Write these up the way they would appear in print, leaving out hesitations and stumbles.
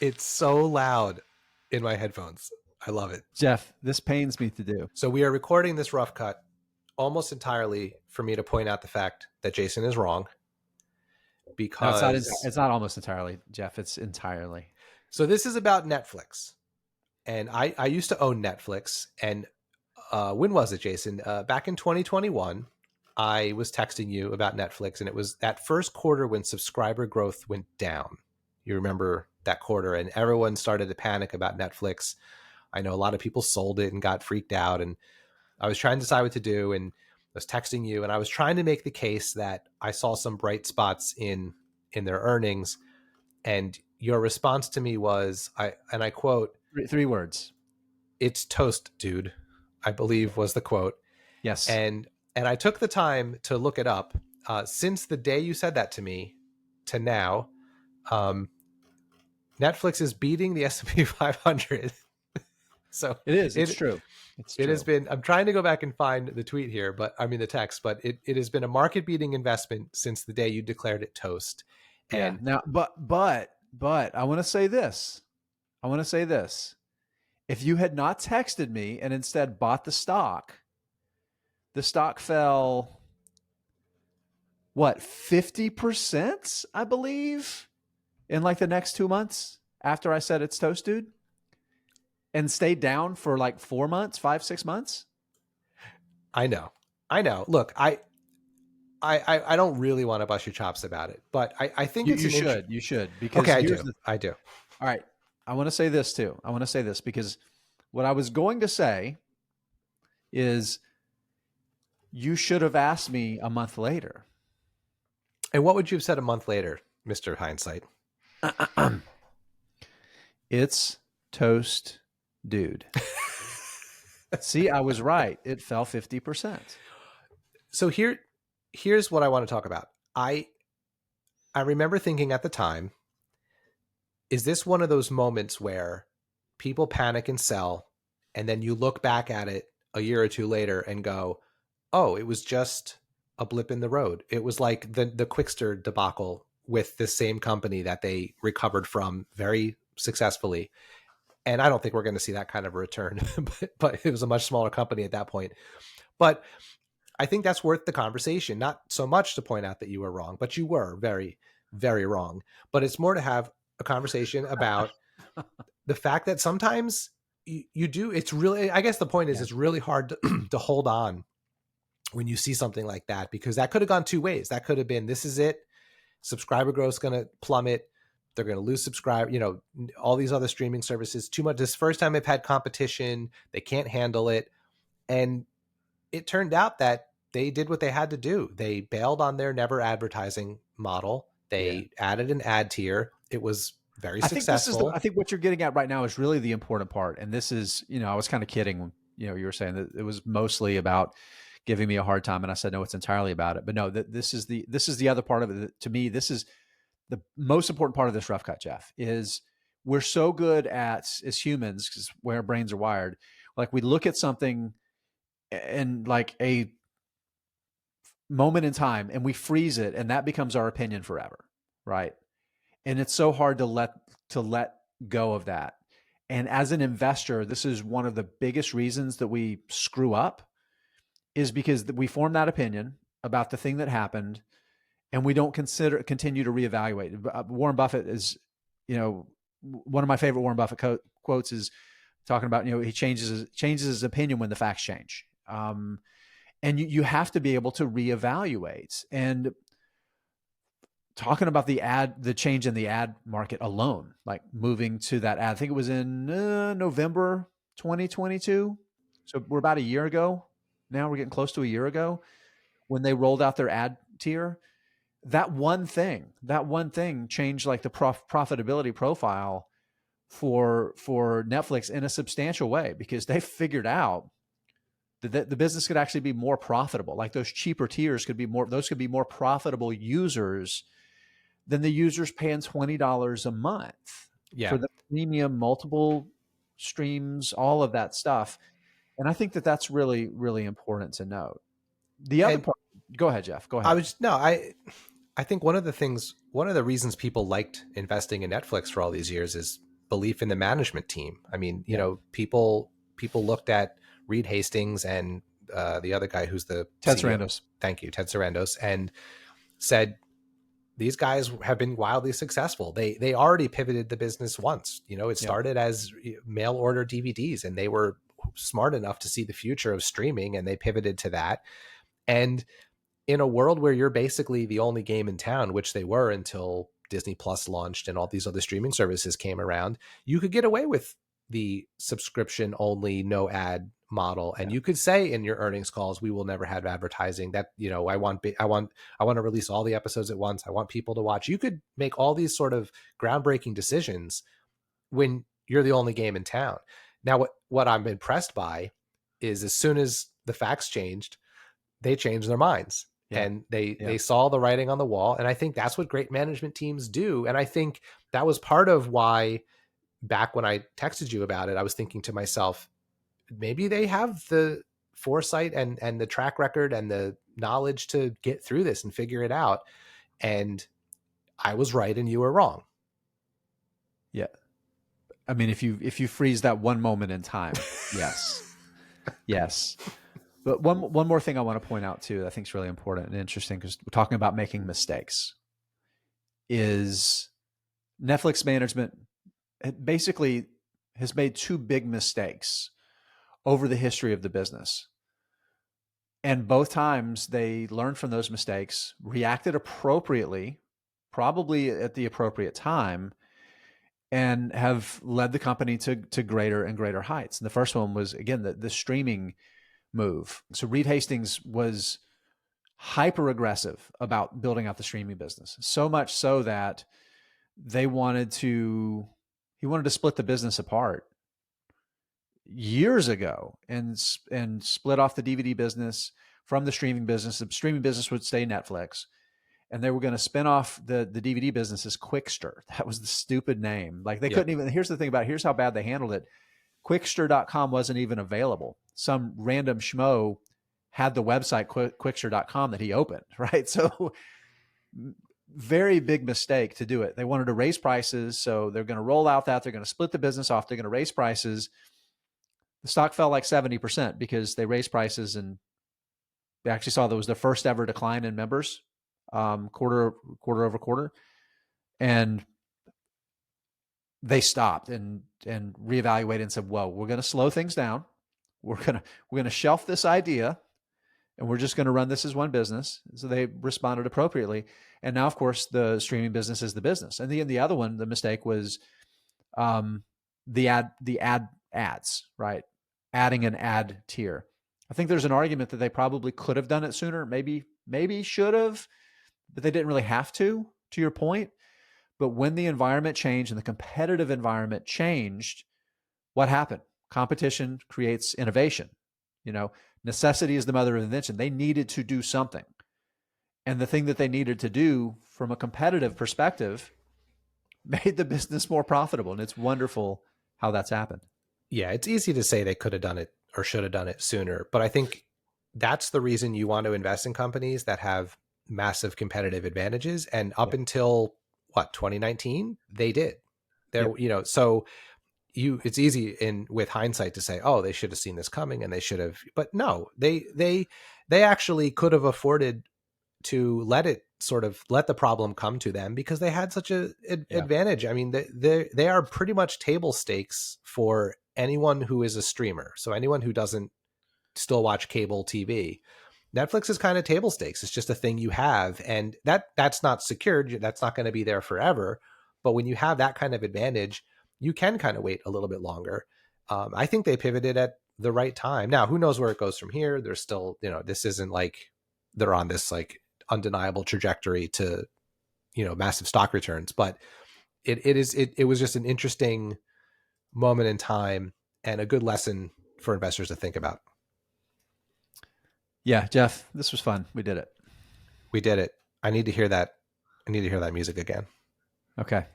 It's so loud in my headphones. I love it. Jeff, this pains me to do. So we are recording this rough cut almost entirely for me to point out the fact that Jason is wrong No, it's not. because It's not almost entirely, Jeff. It's entirely. so this is about Netflix. And I used to own Netflix. And when was it, Jason? Back in 2021, I was texting you about Netflix, and it was that first quarter when subscriber growth went down. You remember that quarter, and everyone started to panic about Netflix. I know a lot of people sold it and got freaked out, and I was trying to decide what to do, and I was texting you, and I was trying to make the case that I saw some bright spots in their earnings, and your response to me was, I quote, Three words. "It's toast, dude," I believe was the quote. Yes. And I took the time to look it up. Since the day you said that to me to now, um, Netflix is beating the S&P 500. So it is. It's true. It's it true. has been, I'm trying to go back and find the tweet here, but I mean the text, but it has been a market beating investment since the day you declared it toast. And yeah. Now, but I want to say this. If you had not texted me and instead bought the stock fell, what, 50%, I believe, in like the next 2 months after I said it's toast, dude, and stayed down for like 4 months, 5-6 months. I know. Look, I don't really want to bust your chops about it, but I think you should because okay, I do. All right. I want to say this too. I want to say this because what I was going to say is you should have asked me a month later. And what would you have said a month later, Mr. Hindsight? It's toast, dude. See, I was right. It fell 50%. So here's what I want to talk about. I remember thinking at the time, is this one of those moments where people panic and sell, and then you look back at it a year or two later and go, oh, it was just a blip in the road. It was like the Quickster debacle with the same company that they recovered from very successfully. And I don't think we're going to see that kind of a return, but it was a much smaller company at that point. But I think that's worth the conversation, not so much to point out that you were wrong, but you were very, very wrong. But it's more to have a conversation about the fact that sometimes you do, it's really, I guess the point is, it's really hard to hold on when you see something like that, because that could have gone two ways. That could have been, this is it. Subscriber growth is going to plummet. They're going to lose all these other streaming services too much. This first time they've had competition, they can't handle it. And it turned out that they did what they had to do. They bailed on their never advertising model. They added an ad tier. It was very successful. I think what you're getting at right now is really the important part. And this is, I was kind of kidding when, you were saying that it was mostly about giving me a hard time. And I said, no, it's entirely about it. But no, this is the other part of it. To me, this is the most important part of this rough cut, Jeff, is we're so good at, as humans, because where our brains are wired, like we look at something and like a moment in time and we freeze it, and that becomes our opinion forever, right? And it's so hard to let go of that. And as an investor, this is one of the biggest reasons that we screw up, is because we form that opinion about the thing that happened, and we don't continue to reevaluate. Warren Buffett is, one of my favorite Warren Buffett quotes is talking about, he changes his opinion when the facts change. And you have to be able to reevaluate. And talking about the change in the ad market alone, like moving to that ad, I think it was in November 2022. So we're about a year ago. Now we're getting close to a year ago when they rolled out their ad tier. That one thing changed like the profitability profile for Netflix in a substantial way, because they figured out that the business could actually be more profitable. Like those cheaper tiers could be more profitable users than the users paying $20 a month for the premium, multiple streams, all of that stuff. And I think that that's really, really important to note. The other part, go ahead, Jeff. Go ahead. I think one of the reasons people liked investing in Netflix for all these years is belief in the management team. I mean, Yeah. people looked at Reed Hastings and the other guy who's the Ted CEO. Sarandos. Thank you, Ted Sarandos, and said these guys have been wildly successful. They already pivoted the business once. It Yep. started as mail order DVDs, and they were smart enough to see the future of streaming, and they pivoted to that. And in a world where you're basically the only game in town, which they were until Disney Plus launched and all these other streaming services came around, you could get away with the subscription only, no ad model, and Yeah. you could say in your earnings calls, we will never have advertising. That I want to release all the episodes at once. I want people to watch. You could make all these sort of groundbreaking decisions when you're the only game in town. Now, what I'm impressed by is as soon as the facts changed, they changed their minds, Yeah. and they Yeah. they saw the writing on the wall. And I think that's what great management teams do. And I think that was part of why back when I texted you about it, I was thinking to myself, maybe they have the foresight and the track record and the knowledge to get through this and figure it out. And I was right and you were wrong. Yeah. I mean, if you freeze that one moment in time, yes. Yes. But one more thing I want to point out too, that I think is really important and interesting, because we're talking about making mistakes, is Netflix management basically has made two big mistakes over the history of the business. And both times they learned from those mistakes, reacted appropriately, probably at the appropriate time, and have led the company to greater and greater heights. And the first one was, again, the streaming move. So Reed Hastings was hyper aggressive about building out the streaming business, so much so that he wanted to split the business apart years ago and split off the DVD business from the streaming business. The streaming business would stay Netflix, and they were going to spin off the DVD business as Quickster. That was the stupid name. Like, they Yep. couldn't even, here's the thing about it, here's how bad they handled it. Quickster.com wasn't even available. Some random schmo had the website Quickster.com that he opened, right? So very big mistake to do it. They wanted to raise prices, so they're going to roll out that. They're going to split the business off. They're going to raise prices. The stock fell like 70% because they raised prices, and they actually saw there was the first ever decline in members, quarter over quarter, and they stopped and reevaluated and said, "Whoa, we're going to slow things down. We're going to shelf this idea, and we're just going to run this as one business." So they responded appropriately. And now, of course, the streaming business is the business. And the other one, the mistake was the ads, right? Adding an ad tier. I think there's an argument that they probably could have done it sooner. Maybe should have, but they didn't really have to your point. But when the environment changed and the competitive environment changed, what happened? Competition creates innovation. Necessity is the mother of invention. They needed to do something. And the thing that they needed to do from a competitive perspective made the business more profitable. And it's wonderful how that's happened. Yeah, it's easy to say they could have done it or should have done it sooner, but I think that's the reason you want to invest in companies that have massive competitive advantages. And up Yep. until 2019, they did. Yep. So it's easy with hindsight to say, oh, they should have seen this coming and they should have, but no, they actually could have afforded to let the problem come to them because they had such a Yeah. advantage. I mean, they are pretty much table stakes for anyone who is a streamer. So anyone who doesn't still watch cable TV, Netflix is kind of table stakes. It's just a thing you have, and that's not secured. That's not going to be there forever. But when you have that kind of advantage, you can kind of wait a little bit longer. I think they pivoted at the right time. Now, who knows where it goes from here? There's still, this isn't like they're on this like undeniable trajectory to, massive stock returns, but it was just an interesting moment in time and a good lesson for investors to think about. Yeah, Jeff, this was fun. We did it. We did it. I need to hear that. I need to hear that music again. Okay.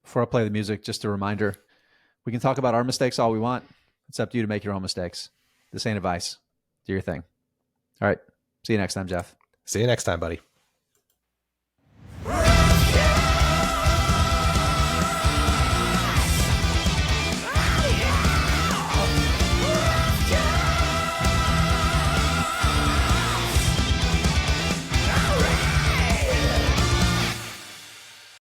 Before I play the music, just a reminder, we can talk about our mistakes all we want. It's up to you to make your own mistakes. This ain't advice. Do your thing. All right. See you next time, Jeff. See you next time, buddy.